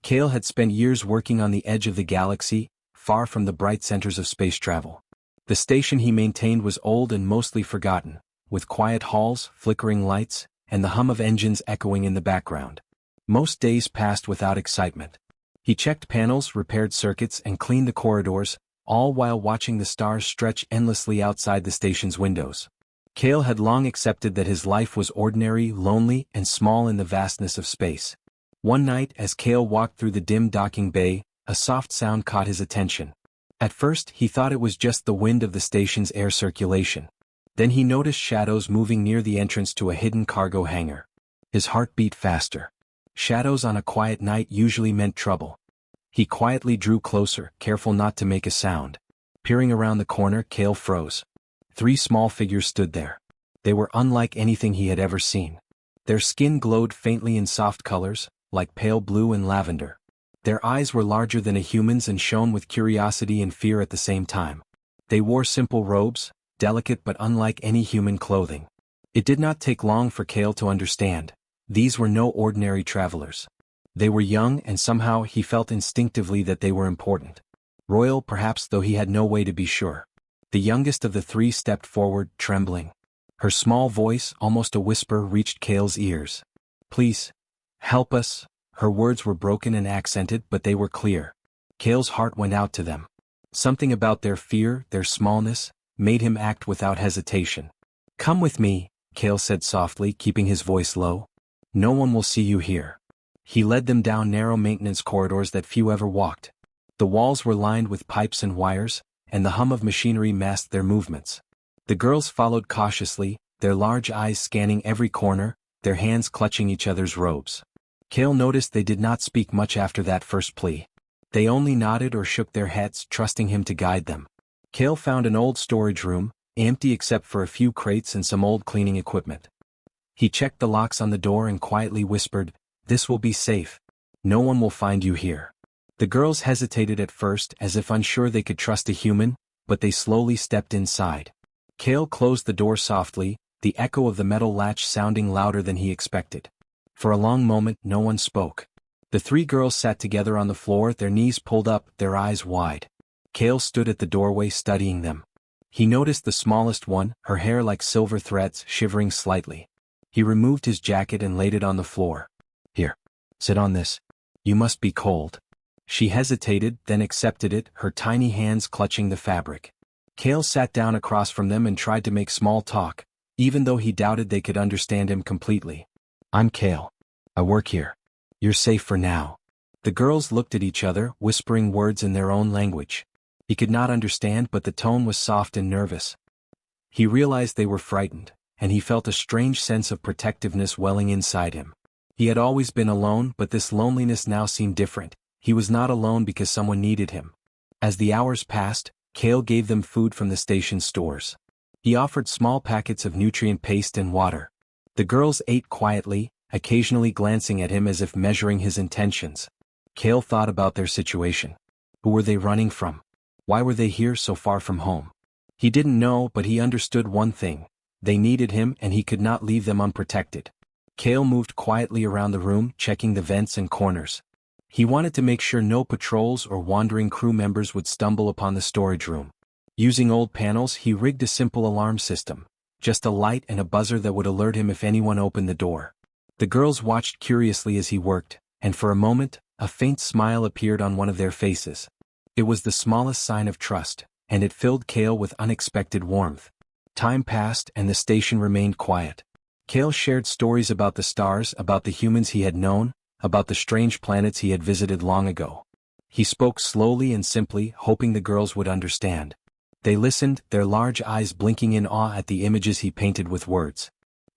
Kale had spent years working on the edge of the galaxy, far from the bright centers of space travel. The station he maintained was old and mostly forgotten, with quiet halls, flickering lights, and the hum of engines echoing in the background. Most days passed without excitement. He checked panels, repaired circuits, and cleaned the corridors, all while watching the stars stretch endlessly outside the station's windows. Kale had long accepted that his life was ordinary, lonely, and small in the vastness of space. One night, as Kale walked through the dim docking bay, a soft sound caught his attention. At first, he thought it was just the wind of the station's air circulation. Then he noticed shadows moving near the entrance to a hidden cargo hangar. His heart beat faster. Shadows on a quiet night usually meant trouble. He quietly drew closer, careful not to make a sound. Peering around the corner, Kale froze. 3 small figures stood there. They were unlike anything he had ever seen. Their skin glowed faintly in soft colors, like pale blue and lavender. Their eyes were larger than a human's and shone with curiosity and fear at the same time. They wore simple robes, delicate but unlike any human clothing. It did not take long for Kale to understand. These were no ordinary travelers. They were young, and somehow he felt instinctively that they were important. Royal perhaps, though he had no way to be sure. The youngest of the 3 stepped forward, trembling. Her small voice, almost a whisper, reached Kale's ears. "Please, help us." Her words were broken and accented, but they were clear. Kale's heart went out to them. Something about their fear, their smallness, made him act without hesitation. "Come with me," Kale said softly, keeping his voice low. "No one will see you here." He led them down narrow maintenance corridors that few ever walked. The walls were lined with pipes and wires, and the hum of machinery masked their movements. The girls followed cautiously, their large eyes scanning every corner, their hands clutching each other's robes. Kale noticed they did not speak much after that first plea. They only nodded or shook their heads, trusting him to guide them. Kale found an old storage room, empty except for a few crates and some old cleaning equipment. He checked the locks on the door and quietly whispered, "This will be safe. No one will find you here." The girls hesitated at first, as if unsure they could trust a human, but they slowly stepped inside. Kale closed the door softly, the echo of the metal latch sounding louder than he expected. For a long moment, no one spoke. The 3 girls sat together on the floor, their knees pulled up, their eyes wide. Kale stood at the doorway studying them. He noticed the smallest one, her hair like silver threads, shivering slightly. He removed his jacket and laid it on the floor. "Here, sit on this. You must be cold." She hesitated, then accepted it, her tiny hands clutching the fabric. Kale sat down across from them and tried to make small talk, even though he doubted they could understand him completely. "I'm Kale. I work here. You're safe for now." The girls looked at each other, whispering words in their own language. He could not understand, but the tone was soft and nervous. He realized they were frightened, and he felt a strange sense of protectiveness welling inside him. He had always been alone, but this loneliness now seemed different. He was not alone because someone needed him. As the hours passed, Kale gave them food from the station stores. He offered small packets of nutrient paste and water. The girls ate quietly, occasionally glancing at him as if measuring his intentions. Kale thought about their situation. Who were they running from? Why were they here so far from home? He didn't know, but he understood one thing. They needed him, and he could not leave them unprotected. Kale moved quietly around the room, checking the vents and corners. He wanted to make sure no patrols or wandering crew members would stumble upon the storage room. Using old panels, he rigged a simple alarm system. Just a light and a buzzer that would alert him if anyone opened the door. The girls watched curiously as he worked, and for a moment, a faint smile appeared on one of their faces. It was the smallest sign of trust, and it filled Kale with unexpected warmth. Time passed and the station remained quiet. Kale shared stories about the stars, about the humans he had known, about the strange planets he had visited long ago. He spoke slowly and simply, hoping the girls would understand. They listened, their large eyes blinking in awe at the images he painted with words.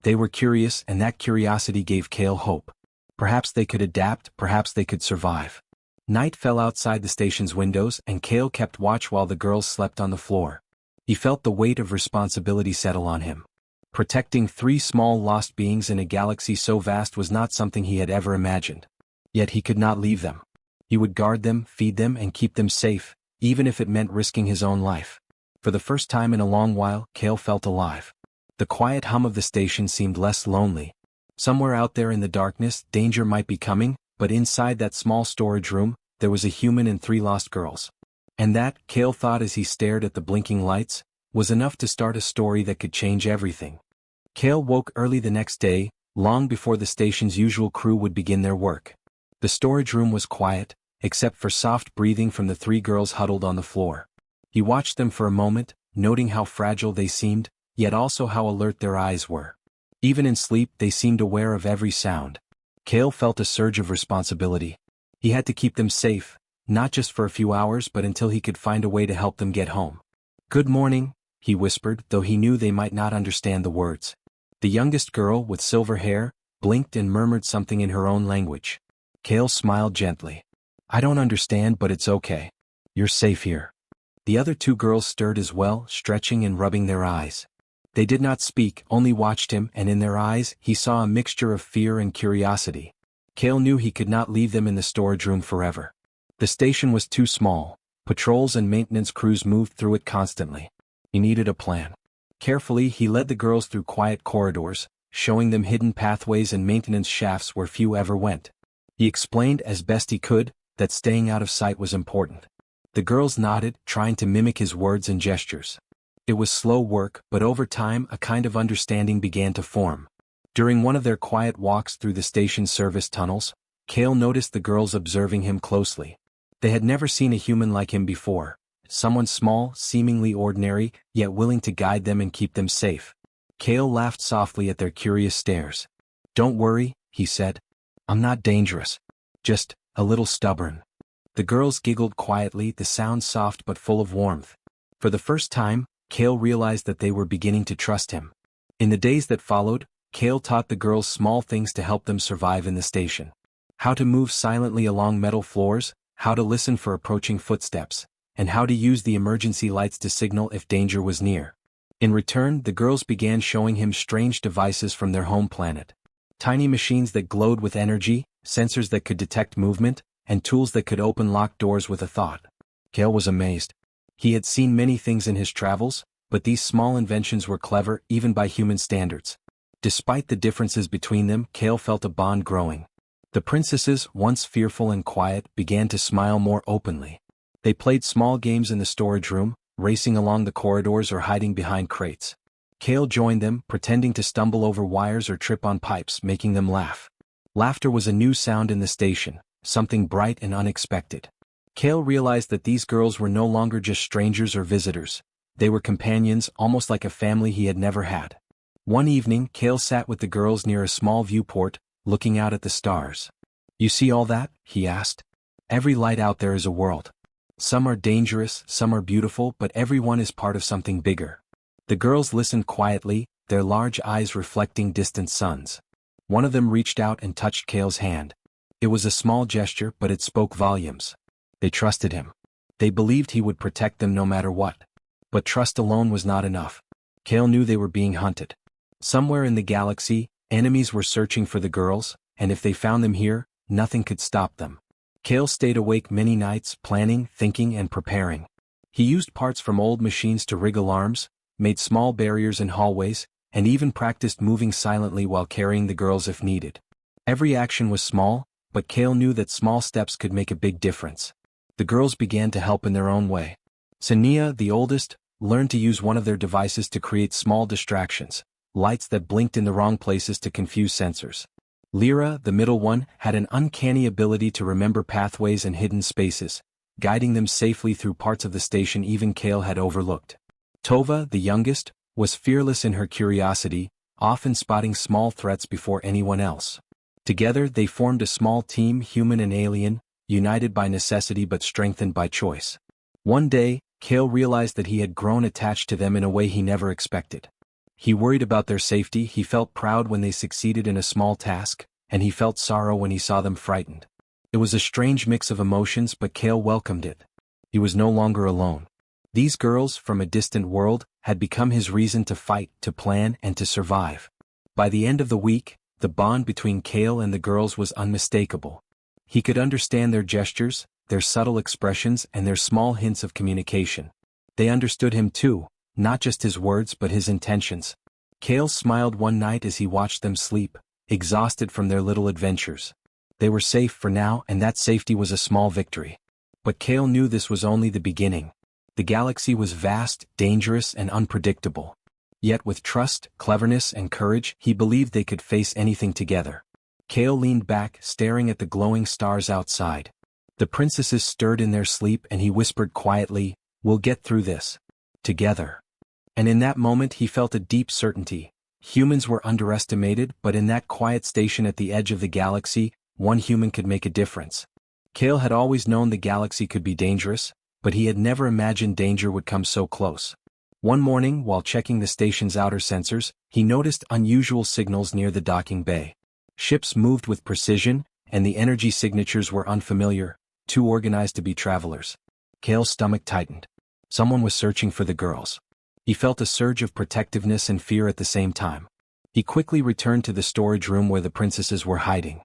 They were curious, and that curiosity gave Kale hope. Perhaps they could adapt, perhaps they could survive. Night fell outside the station's windows, and Kale kept watch while the girls slept on the floor. He felt the weight of responsibility settle on him. Protecting 3 small lost beings in a galaxy so vast was not something he had ever imagined. Yet he could not leave them. He would guard them, feed them, and keep them safe, even if it meant risking his own life. For the first time in a long while, Kale felt alive. The quiet hum of the station seemed less lonely. Somewhere out there in the darkness, danger might be coming, but inside that small storage room, there was a human and 3 lost girls. And that, Kale thought as he stared at the blinking lights, was enough to start a story that could change everything. Kale woke early the next day, long before the station's usual crew would begin their work. The storage room was quiet, except for soft breathing from the 3 girls huddled on the floor. He watched them for a moment, noting how fragile they seemed, yet also how alert their eyes were. Even in sleep they seemed aware of every sound. Kale felt a surge of responsibility. He had to keep them safe, not just for a few hours but until he could find a way to help them get home. "Good morning," he whispered, though he knew they might not understand the words. The youngest girl, with silver hair, blinked and murmured something in her own language. Kale smiled gently. "I don't understand, but it's okay. You're safe here." The other 2 girls stirred as well, stretching and rubbing their eyes. They did not speak, only watched him, and in their eyes he saw a mixture of fear and curiosity. Kale knew he could not leave them in the storage room forever. The station was too small. Patrols and maintenance crews moved through it constantly. He needed a plan. Carefully he led the girls through quiet corridors, showing them hidden pathways and maintenance shafts where few ever went. He explained as best he could that staying out of sight was important. The girls nodded, trying to mimic his words and gestures. It was slow work, but over time a kind of understanding began to form. During one of their quiet walks through the station's service tunnels, Kale noticed the girls observing him closely. They had never seen a human like him before, someone small, seemingly ordinary, yet willing to guide them and keep them safe. Kale laughed softly at their curious stares. "Don't worry," he said. "I'm not dangerous. Just a little stubborn." The girls giggled quietly, the sound soft but full of warmth. For the first time, Kale realized that they were beginning to trust him. In the days that followed, Kale taught the girls small things to help them survive in the station. How to move silently along metal floors, how to listen for approaching footsteps, and how to use the emergency lights to signal if danger was near. In return, the girls began showing him strange devices from their home planet. Tiny machines that glowed with energy, sensors that could detect movement, and tools that could open locked doors with a thought. Kale was amazed. He had seen many things in his travels, but these small inventions were clever even by human standards. Despite the differences between them, Kale felt a bond growing. The princesses, once fearful and quiet, began to smile more openly. They played small games in the storage room, racing along the corridors or hiding behind crates. Kale joined them, pretending to stumble over wires or trip on pipes, making them laugh. Laughter was a new sound in the station, something bright and unexpected. Kale realized that these girls were no longer just strangers or visitors. They were companions, almost like a family he had never had. One evening, Kale sat with the girls near a small viewport, looking out at the stars. "You see all that?" he asked. "Every light out there is a world. Some are dangerous, some are beautiful, but every one is part of something bigger." The girls listened quietly, their large eyes reflecting distant suns. One of them reached out and touched Kale's hand. It was a small gesture, but it spoke volumes. They trusted him. They believed he would protect them no matter what. But trust alone was not enough. Kale knew they were being hunted. Somewhere in the galaxy, enemies were searching for the girls, and if they found them here, nothing could stop them. Kale stayed awake many nights, planning, thinking, and preparing. He used parts from old machines to rig alarms, made small barriers in hallways, and even practiced moving silently while carrying the girls if needed. Every action was small, but Kale knew that small steps could make a big difference. The girls began to help in their own way. Sania, the oldest, learned to use one of their devices to create small distractions, lights that blinked in the wrong places to confuse sensors. Lyra, the middle one, had an uncanny ability to remember pathways and hidden spaces, guiding them safely through parts of the station even Kale had overlooked. Tova, the youngest, was fearless in her curiosity, often spotting small threats before anyone else. Together they formed a small team, human and alien, united by necessity but strengthened by choice. One day, Kale realized that he had grown attached to them in a way he never expected. He worried about their safety, he felt proud when they succeeded in a small task, and he felt sorrow when he saw them frightened. It was a strange mix of emotions, but Kale welcomed it. He was no longer alone. These girls, from a distant world, had become his reason to fight, to plan, and to survive. By the end of the week, the bond between Kale and the girls was unmistakable. He could understand their gestures, their subtle expressions, and their small hints of communication. They understood him too, not just his words but his intentions. Kale smiled one night as he watched them sleep, exhausted from their little adventures. They were safe for now, and that safety was a small victory. But Kale knew this was only the beginning. The galaxy was vast, dangerous, and unpredictable. Yet with trust, cleverness, and courage, he believed they could face anything together. Kale leaned back, staring at the glowing stars outside. The princesses stirred in their sleep, and he whispered quietly, "We'll get through this. Together." And in that moment he felt a deep certainty. Humans were underestimated, but in that quiet station at the edge of the galaxy, one human could make a difference. Kale had always known the galaxy could be dangerous, but he had never imagined danger would come so close. One morning, while checking the station's outer sensors, he noticed unusual signals near the docking bay. Ships moved with precision, and the energy signatures were unfamiliar, too organized to be travelers. Kale's stomach tightened. Someone was searching for the girls. He felt a surge of protectiveness and fear at the same time. He quickly returned to the storage room where the princesses were hiding.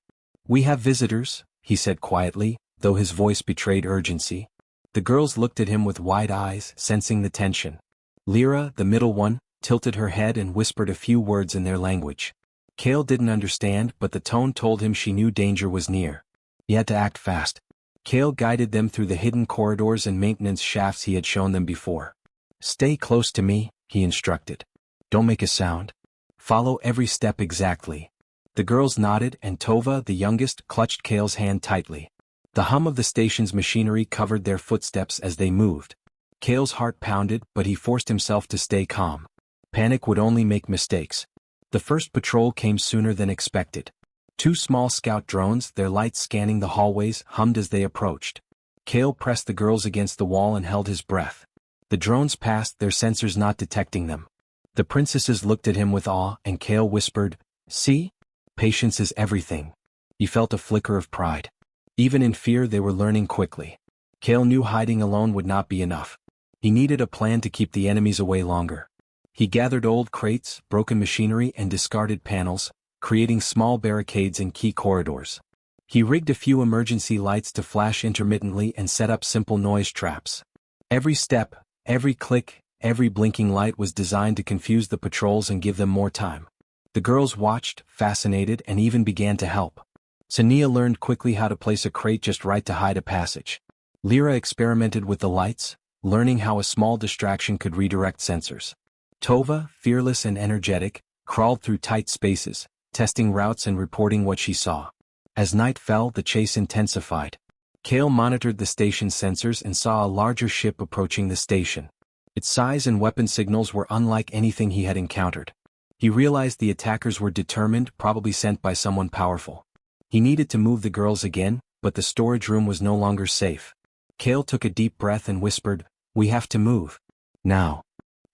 "We have visitors," he said quietly, though his voice betrayed urgency. The girls looked at him with wide eyes, sensing the tension. Lyra, the middle one, tilted her head and whispered a few words in their language. Kale didn't understand, but the tone told him she knew danger was near. He had to act fast. Kale guided them through the hidden corridors and maintenance shafts he had shown them before. "Stay close to me," he instructed. "Don't make a sound. Follow every step exactly." The girls nodded, and Tova, the youngest, clutched Kale's hand tightly. The hum of the station's machinery covered their footsteps as they moved. Kale's heart pounded, but he forced himself to stay calm. Panic would only make mistakes. The first patrol came sooner than expected. 2 small scout drones, their lights scanning the hallways, hummed as they approached. Kale pressed the girls against the wall and held his breath. The drones passed, their sensors not detecting them. The princesses looked at him with awe, and Kale whispered, "See? Patience is everything." He felt a flicker of pride. Even in fear, they were learning quickly. Kale knew hiding alone would not be enough. He needed a plan to keep the enemies away longer. He gathered old crates, broken machinery, and discarded panels, creating small barricades in key corridors. He rigged a few emergency lights to flash intermittently and set up simple noise traps. Every step, every click, every blinking light was designed to confuse the patrols and give them more time. The girls watched, fascinated, and even began to help. Sania learned quickly how to place a crate just right to hide a passage. Lyra experimented with the lights, learning how a small distraction could redirect sensors. Tova, fearless and energetic, crawled through tight spaces, testing routes and reporting what she saw. As night fell, the chase intensified. Kale monitored the station's sensors and saw a larger ship approaching the station. Its size and weapon signals were unlike anything he had encountered. He realized the attackers were determined, probably sent by someone powerful. He needed to move the girls again, but the storage room was no longer safe. Kale took a deep breath and whispered, "We have to move. Now."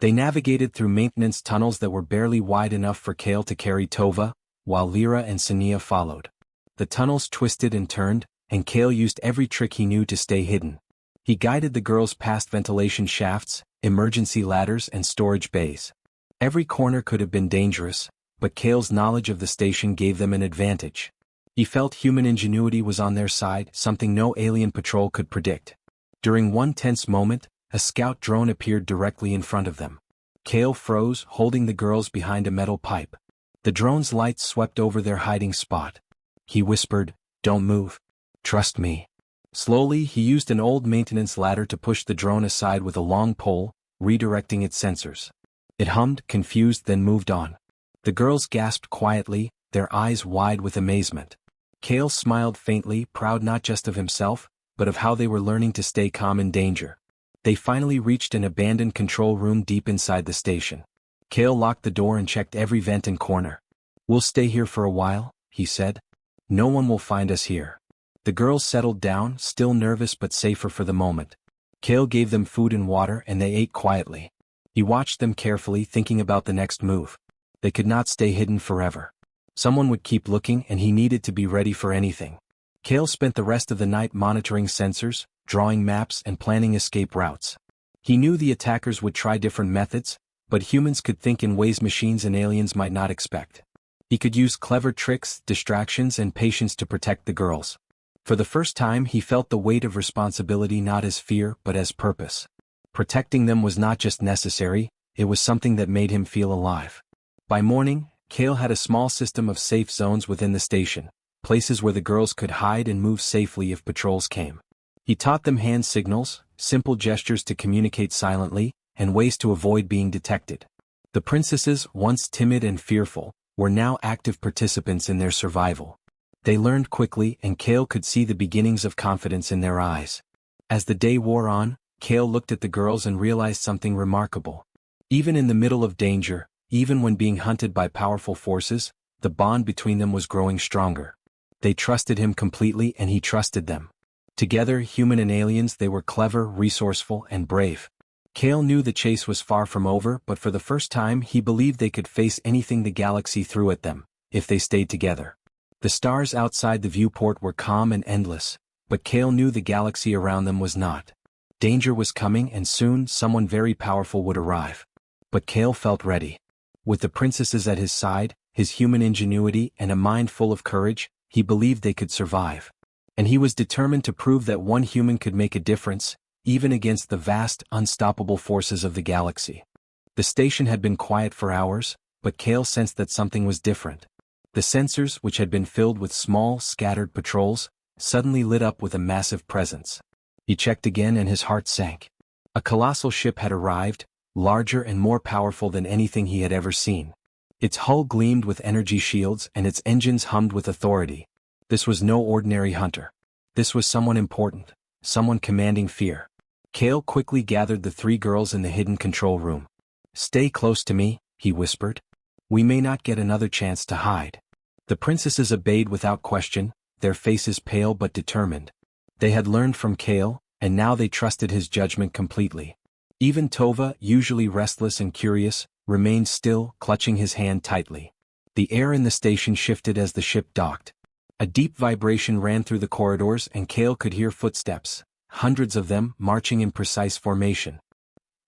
They navigated through maintenance tunnels that were barely wide enough for Kale to carry Tova, while Lyra and Sania followed. The tunnels twisted and turned, and Kale used every trick he knew to stay hidden. He guided the girls past ventilation shafts, emergency ladders, and storage bays. Every corner could have been dangerous, but Kale's knowledge of the station gave them an advantage. He felt human ingenuity was on their side, something no alien patrol could predict. During one tense moment, a scout drone appeared directly in front of them. Kale froze, holding the girls behind a metal pipe. The drone's lights swept over their hiding spot. He whispered, "Don't move. Trust me." Slowly, he used an old maintenance ladder to push the drone aside with a long pole, redirecting its sensors. It hummed, confused, then moved on. The girls gasped quietly, their eyes wide with amazement. Kale smiled faintly, proud not just of himself, but of how they were learning to stay calm in danger. They finally reached an abandoned control room deep inside the station. Kale locked the door and checked every vent and corner. "We'll stay here for a while," he said. "No one will find us here." The girls settled down, still nervous but safer for the moment. Kale gave them food and water, and they ate quietly. He watched them carefully, thinking about the next move. They could not stay hidden forever. Someone would keep looking, and he needed to be ready for anything. Kale spent the rest of the night monitoring sensors, drawing maps, and planning escape routes. He knew the attackers would try different methods, but humans could think in ways machines and aliens might not expect. He could use clever tricks, distractions, and patience to protect the girls. For the first time, he felt the weight of responsibility not as fear but as purpose. Protecting them was not just necessary, it was something that made him feel alive. By morning, Kale had a small system of safe zones within the station, places where the girls could hide and move safely if patrols came. He taught them hand signals, simple gestures to communicate silently, and ways to avoid being detected. The princesses, once timid and fearful, were now active participants in their survival. They learned quickly, and Kale could see the beginnings of confidence in their eyes. As the day wore on, Kale looked at the girls and realized something remarkable. Even in the middle of danger, even when being hunted by powerful forces, the bond between them was growing stronger. They trusted him completely and he trusted them. Together, human and aliens, they were clever, resourceful, and brave. Kale knew the chase was far from over, but for the first time he believed they could face anything the galaxy threw at them, if they stayed together. The stars outside the viewport were calm and endless, but Kale knew the galaxy around them was not. Danger was coming and soon someone very powerful would arrive. But Kale felt ready. With the princesses at his side, his human ingenuity and a mind full of courage, he believed they could survive. And he was determined to prove that one human could make a difference, even against the vast, unstoppable forces of the galaxy. The station had been quiet for hours, but Kale sensed that something was different. The sensors, which had been filled with small, scattered patrols, suddenly lit up with a massive presence. He checked again and his heart sank. A colossal ship had arrived, larger and more powerful than anything he had ever seen. Its hull gleamed with energy shields and its engines hummed with authority. This was no ordinary hunter. This was someone important, someone commanding fear. Kale quickly gathered the three girls in the hidden control room. "Stay close to me," he whispered. "We may not get another chance to hide." The princesses obeyed without question, their faces pale but determined. They had learned from Kale, and now they trusted his judgment completely. Even Tova, usually restless and curious, remained still, clutching his hand tightly. The air in the station shifted as the ship docked. A deep vibration ran through the corridors and Kale could hear footsteps, hundreds of them, marching in precise formation.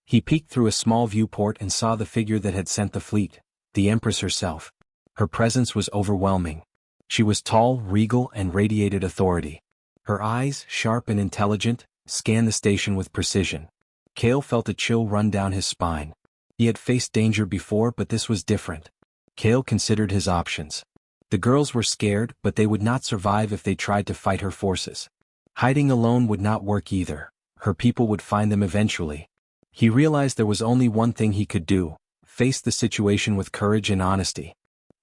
He peeked through a small viewport and saw the figure that had sent the fleet, the Empress herself. Her presence was overwhelming. She was tall, regal, and radiated authority. Her eyes, sharp and intelligent, scanned the station with precision. Kale felt a chill run down his spine. He had faced danger before, but this was different. Kale considered his options. The girls were scared, but they would not survive if they tried to fight her forces. Hiding alone would not work either. Her people would find them eventually. He realized there was only one thing he could do: face the situation with courage and honesty.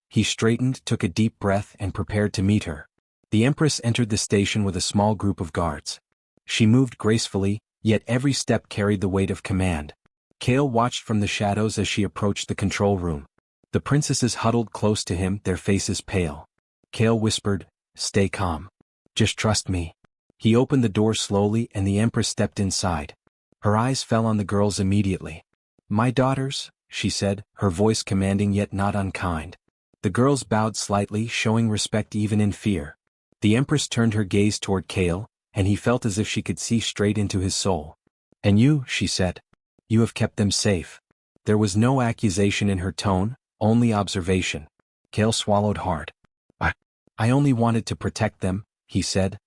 He straightened, took a deep breath, and prepared to meet her. The Empress entered the station with a small group of guards. She moved gracefully, yet every step carried the weight of command. Kale watched from the shadows as she approached the control room. The princesses huddled close to him, their faces pale. Kale whispered, "Stay calm. Just trust me." He opened the door slowly and the Empress stepped inside. Her eyes fell on the girls immediately. "My daughters," she said, her voice commanding yet not unkind. The girls bowed slightly, showing respect even in fear. The Empress turned her gaze toward Kale, and he felt as if she could see straight into his soul. "And you," she said. "You have kept them safe." There was no accusation in her tone, only observation. Kale swallowed hard. I only wanted to protect them," he said.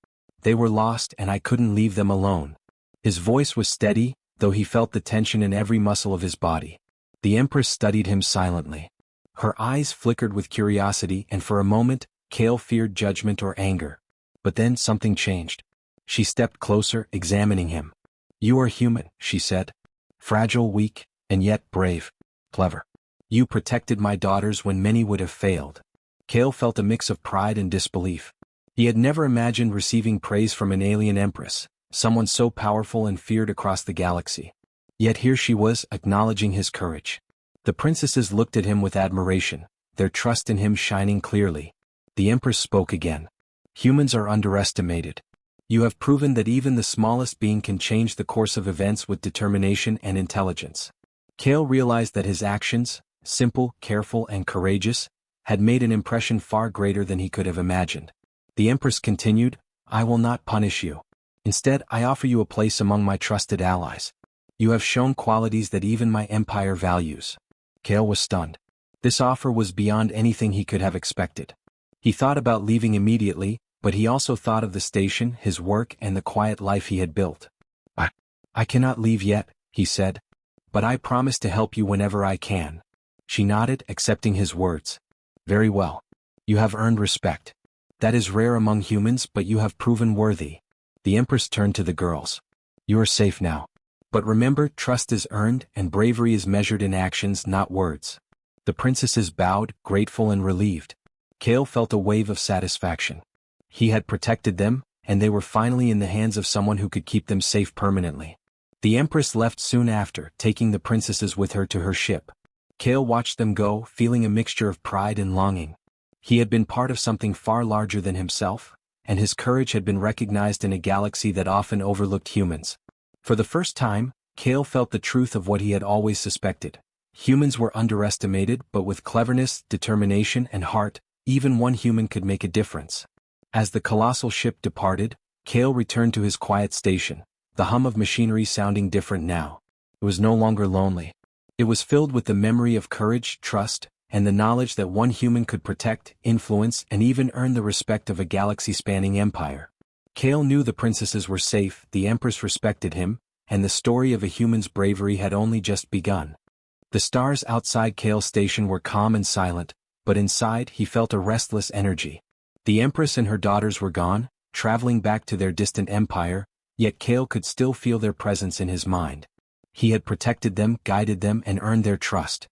"They were lost and I couldn't leave them alone." His voice was steady, though he felt the tension in every muscle of his body. The Empress studied him silently. Her eyes flickered with curiosity and for a moment, Kale feared judgment or anger. But then something changed. She stepped closer, examining him. "You are human," she said. "Fragile, weak, and yet brave. Clever. You protected my daughters when many would have failed." Kale felt a mix of pride and disbelief. He had never imagined receiving praise from an alien empress, someone so powerful and feared across the galaxy. Yet here she was, acknowledging his courage. The princesses looked at him with admiration, their trust in him shining clearly. The Empress spoke again. "Humans are underestimated. You have proven that even the smallest being can change the course of events with determination and intelligence." Kale realized that his actions, simple, careful, and courageous, had made an impression far greater than he could have imagined. The Empress continued, "I will not punish you. Instead, I offer you a place among my trusted allies. You have shown qualities that even my empire values." Kale was stunned. This offer was beyond anything he could have expected. He thought about leaving immediately, but he also thought of the station, his work, and the quiet life he had built. I cannot leave yet," he said. "But I promise to help you whenever I can." She nodded, accepting his words. "Very well. You have earned respect. That is rare among humans, but you have proven worthy. The Empress turned to the girls. You are safe now. But remember, trust is earned and bravery is measured in actions, not words. The princesses bowed, grateful and relieved. Kale felt a wave of satisfaction. He had protected them, and they were finally in the hands of someone who could keep them safe permanently. The Empress left soon after, taking the princesses with her to her ship. Kale watched them go, feeling a mixture of pride and longing. He had been part of something far larger than himself, and his courage had been recognized in a galaxy that often overlooked humans. For the first time, Kale felt the truth of what he had always suspected. Humans were underestimated, but with cleverness, determination, and heart, even one human could make a difference. As the colossal ship departed, Kale returned to his quiet station, the hum of machinery sounding different now. It was no longer lonely. It was filled with the memory of courage, trust, and the knowledge that one human could protect, influence, and even earn the respect of a galaxy-spanning empire. Kale knew the princesses were safe, the Empress respected him, and the story of a human's bravery had only just begun. The stars outside Kale's station were calm and silent, but inside he felt a restless energy. The Empress and her daughters were gone, traveling back to their distant empire, yet Kale could still feel their presence in his mind. He had protected them, guided them, and earned their trust.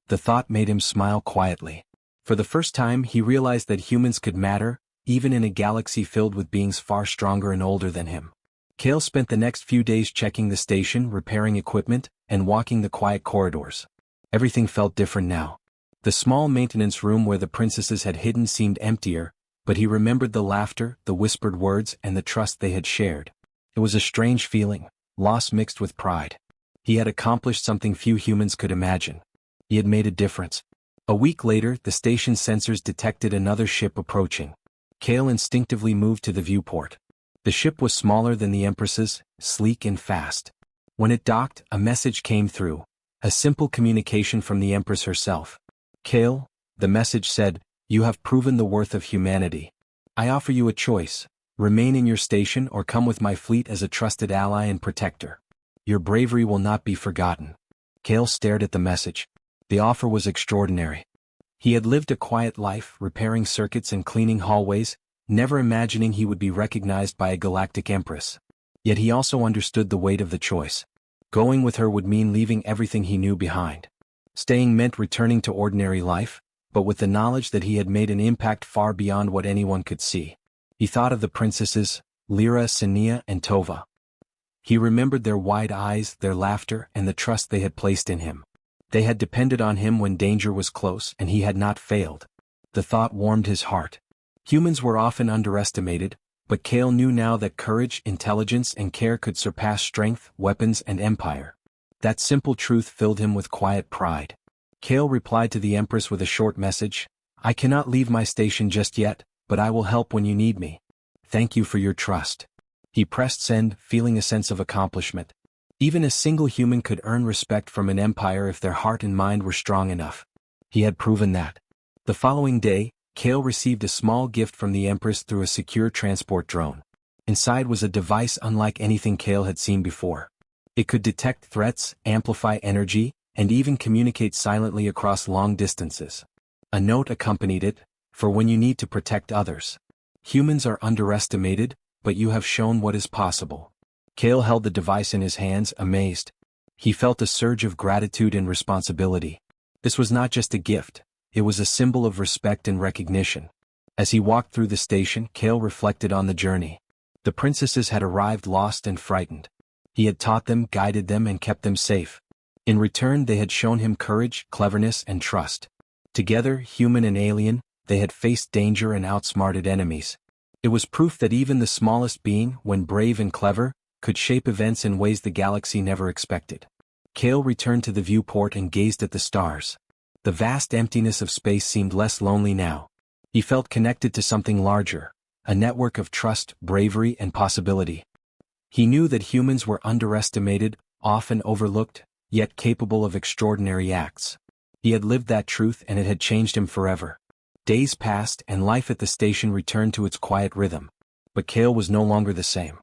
The thought made him smile quietly. For the first time he realized that humans could matter, even in a galaxy filled with beings far stronger and older than him. Kale spent the next few days checking the station, repairing equipment, and walking the quiet corridors. Everything felt different now. The small maintenance room where the princesses had hidden seemed emptier, but he remembered the laughter, the whispered words, and the trust they had shared. It was a strange feeling, loss mixed with pride. He had accomplished something few humans could imagine. He had made a difference. A week later, the station sensors detected another ship approaching. Kale instinctively moved to the viewport. The ship was smaller than the Empress's, sleek and fast. When it docked, a message came through. A simple communication from the Empress herself. Kale, the message said, you have proven the worth of humanity. I offer you a choice. Remain in your station or come with my fleet as a trusted ally and protector. Your bravery will not be forgotten. Kale stared at the message. The offer was extraordinary. He had lived a quiet life, repairing circuits and cleaning hallways, never imagining he would be recognized by a galactic empress. Yet he also understood the weight of the choice. Going with her would mean leaving everything he knew behind. Staying meant returning to ordinary life, but with the knowledge that he had made an impact far beyond what anyone could see. He thought of the princesses, Lyra, Sania, and Tova. He remembered their wide eyes, their laughter, and the trust they had placed in him. They had depended on him when danger was close, and he had not failed. The thought warmed his heart. Humans were often underestimated, but Kale knew now that courage, intelligence, and care could surpass strength, weapons, and empire. That simple truth filled him with quiet pride. Kale replied to the Empress with a short message. I cannot leave my station just yet, but I will help when you need me. Thank you for your trust. He pressed send, feeling a sense of accomplishment. Even a single human could earn respect from an empire if their heart and mind were strong enough. He had proven that. The following day, Kale received a small gift from the Empress through a secure transport drone. Inside was a device unlike anything Kale had seen before. It could detect threats, amplify energy, and even communicate silently across long distances. A note accompanied it, for when you need to protect others. Humans are underestimated, but you have shown what is possible. Kale held the device in his hands, amazed. He felt a surge of gratitude and responsibility. This was not just a gift, it was a symbol of respect and recognition. As he walked through the station, Kale reflected on the journey. The princesses had arrived lost and frightened. He had taught them, guided them, and kept them safe. In return, they had shown him courage, cleverness, and trust. Together, human and alien, they had faced danger and outsmarted enemies. It was proof that even the smallest being, when brave and clever, could shape events in ways the galaxy never expected. Kale returned to the viewport and gazed at the stars. The vast emptiness of space seemed less lonely now. He felt connected to something larger, a network of trust, bravery, and possibility. He knew that humans were underestimated, often overlooked, yet capable of extraordinary acts. He had lived that truth and it had changed him forever. Days passed and life at the station returned to its quiet rhythm. But Kale was no longer the same.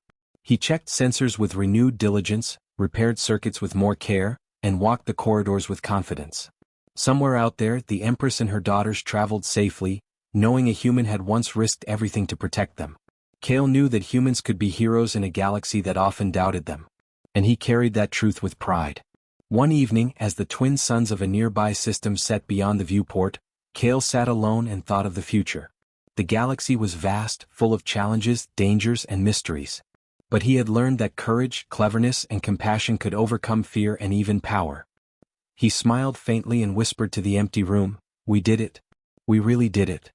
He checked sensors with renewed diligence, repaired circuits with more care, and walked the corridors with confidence. Somewhere out there, the Empress and her daughters traveled safely, knowing a human had once risked everything to protect them. Kale knew that humans could be heroes in a galaxy that often doubted them. And he carried that truth with pride. One evening, as the twin suns of a nearby system set beyond the viewport, Kale sat alone and thought of the future. The galaxy was vast, full of challenges, dangers, and mysteries. But he had learned that courage, cleverness, and compassion could overcome fear and even power. He smiled faintly and whispered to the empty room, "We did it. We really did it."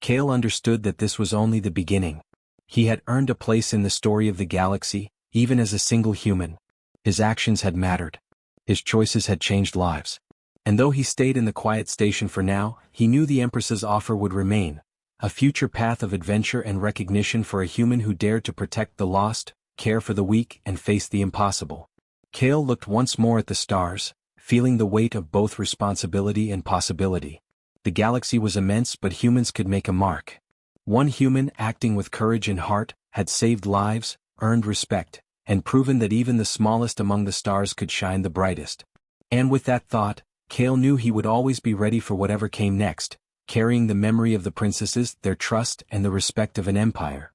Kale understood that this was only the beginning. He had earned a place in the story of the galaxy, even as a single human. His actions had mattered. His choices had changed lives. And though he stayed in the quiet station for now, he knew the Empress's offer would remain, a future path of adventure and recognition for a human who dared to protect the lost, care for the weak, and face the impossible. Kale looked once more at the stars, feeling the weight of both responsibility and possibility. The galaxy was immense, but humans could make a mark. One human, acting with courage and heart, had saved lives, earned respect, and proven that even the smallest among the stars could shine the brightest. And with that thought, Kale knew he would always be ready for whatever came next, carrying the memory of the princesses, their trust, and the respect of an empire.